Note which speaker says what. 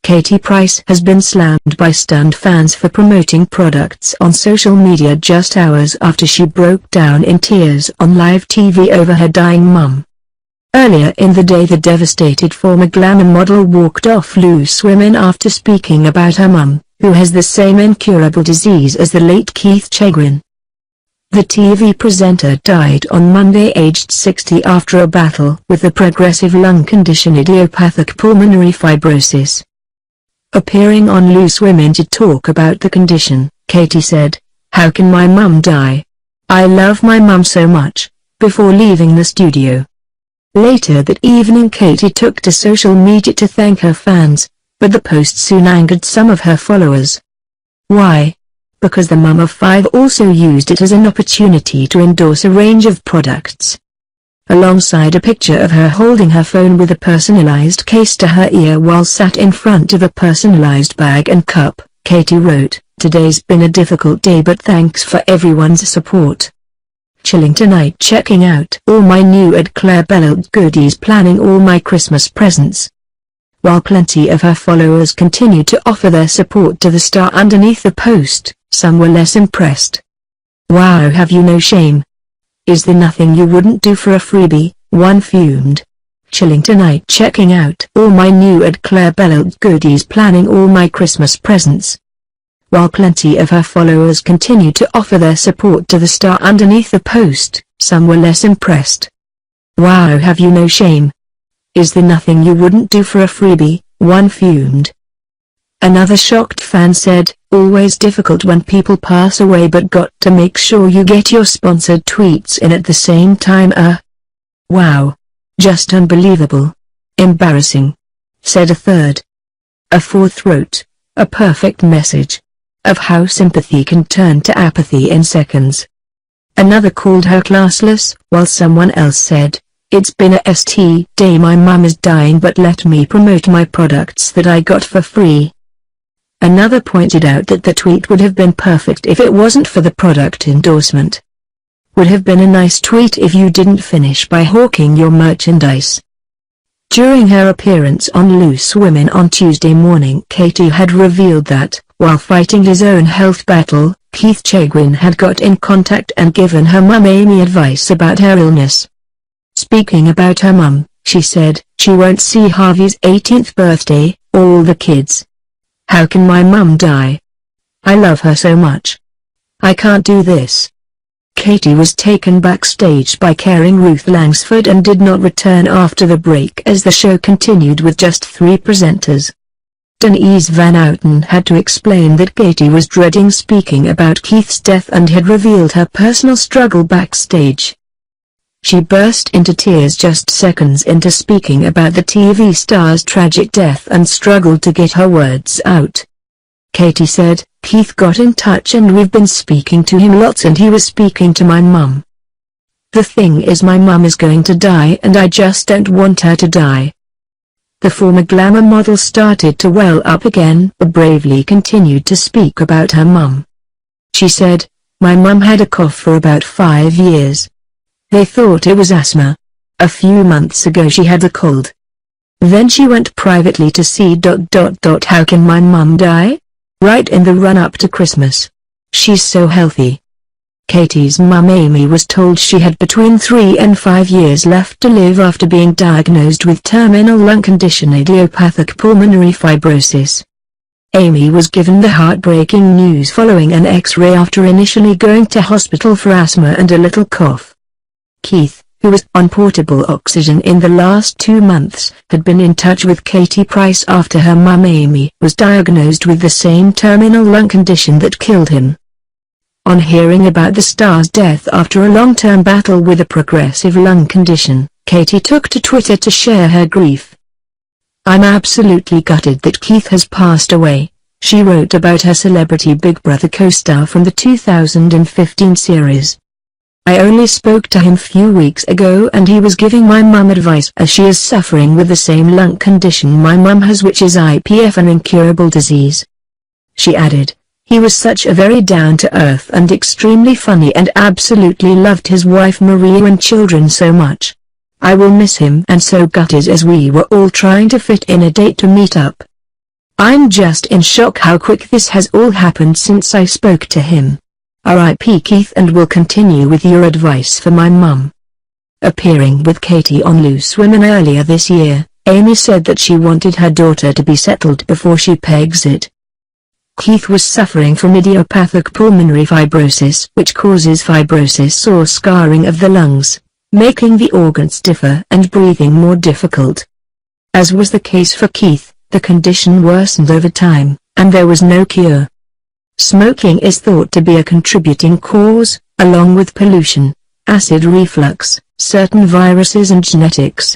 Speaker 1: Katie Price has been slammed by stunned fans for promoting products on social media just hours after she broke down in tears on live TV over her dying mum. Earlier in the day, the devastated former glamour model walked off Loose Women after speaking about her mum, who has the same incurable disease as the late Keith Chegwin. The TV presenter died on Monday aged 60 after a battle with the progressive lung condition idiopathic pulmonary fibrosis. Appearing on Loose Women to talk about the condition, Katie said, "How can my mum die? I love my mum so much," before leaving the studio. Later that evening, Katie took to social media to thank her fans, but the post soon angered some of her followers. Why? Because the mum of 5 also used it as an opportunity to endorse a range of products. Alongside a picture of her holding her phone with a personalized case to her ear while sat in front of a personalized bag and cup, Katie wrote, "Today's been a difficult day, but thanks for everyone's support. Chilling tonight, checking out all my new Ed Claire Bellolt goodies, planning all my Christmas presents." While plenty of her followers continued to offer their support to the star underneath the post, some were less impressed. "Wow, have you no shame? Is there nothing you wouldn't do for a freebie?" one fumed. "Chilling tonight, checking out all my new Ed Claire Bellolt goodies, planning all my Christmas presents." While plenty of her followers continued to offer their support to the star underneath the post, some were less impressed. "Wow, have you no shame? Is there nothing you wouldn't do for a freebie?" one fumed. Another shocked fan said, "Always difficult when people pass away, but got to make sure you get your sponsored tweets in at the same time. Wow. Just unbelievable. Embarrassing," said a third. A fourth wrote, "A perfect message of how sympathy can turn to apathy in seconds." Another called her classless, while someone else said, "It's been a ST day, my mum is dying, but let me promote my products that I got for free." Another pointed out that the tweet would have been perfect if it wasn't for the product endorsement. "Would have been a nice tweet if you didn't finish by hawking your merchandise." During her appearance on Loose Women on Tuesday morning, Katie had revealed that, while fighting his own health battle, Keith Chegwin had got in contact and given her mum Amy advice about her illness. Speaking about her mum, she said, "She won't see Harvey's 18th birthday, all the kids. How can my mum die? I love her so much. I can't do this." Katie was taken backstage by caring Ruth Langsford and did not return after the break as the show continued with just 3 presenters. Denise Van Outen had to explain that Katie was dreading speaking about Keith's death and had revealed her personal struggle backstage. She burst into tears just seconds into speaking about the TV star's tragic death and struggled to get her words out. Katie said, "Keith got in touch and we've been speaking to him lots, and he was speaking to my mum. The thing is, my mum is going to die and I just don't want her to die." The former glamour model started to well up again but bravely continued to speak about her mum. She said, "My mum had a cough for about 5 years. They thought it was asthma. A few months ago she had a cold. Then she went privately to see ... How can my mum die? Right in the run-up to Christmas. She's so healthy." Katie's mum Amy was told she had between 3 and 5 years left to live after being diagnosed with terminal lung condition idiopathic pulmonary fibrosis. Amy was given the heartbreaking news following an X-ray after initially going to hospital for asthma and a little cough. Keith, who was on portable oxygen in the last 2 months, had been in touch with Katie Price after her mum Amy was diagnosed with the same terminal lung condition that killed him. On hearing about the star's death after a long-term battle with a progressive lung condition, Katie took to Twitter to share her grief. "I'm absolutely gutted that Keith has passed away," she wrote about her celebrity Big Brother co-star from the 2015 series. "I only spoke to him few weeks ago and he was giving my mum advice as she is suffering with the same lung condition my mum has, which is IPF, an incurable disease." She added, "He was such a very down-to-earth and extremely funny and absolutely loved his wife Maria and children so much. I will miss him and so gutted as we were all trying to fit in a date to meet up." I'm just in shock how quick this has all happened since I spoke to him. R.I.P. Keith, and will continue with your advice for my mum." Appearing with Katie on Loose Women earlier this year, Amy said that she wanted her daughter to be settled before she pegs it. Keith was suffering from idiopathic pulmonary fibrosis, which causes fibrosis or scarring of the lungs, making the organs stiffer and breathing more difficult. As was the case for Keith, the condition worsened over time, and there was no cure. Smoking is thought to be a contributing cause, along with pollution, acid reflux, certain viruses and genetics.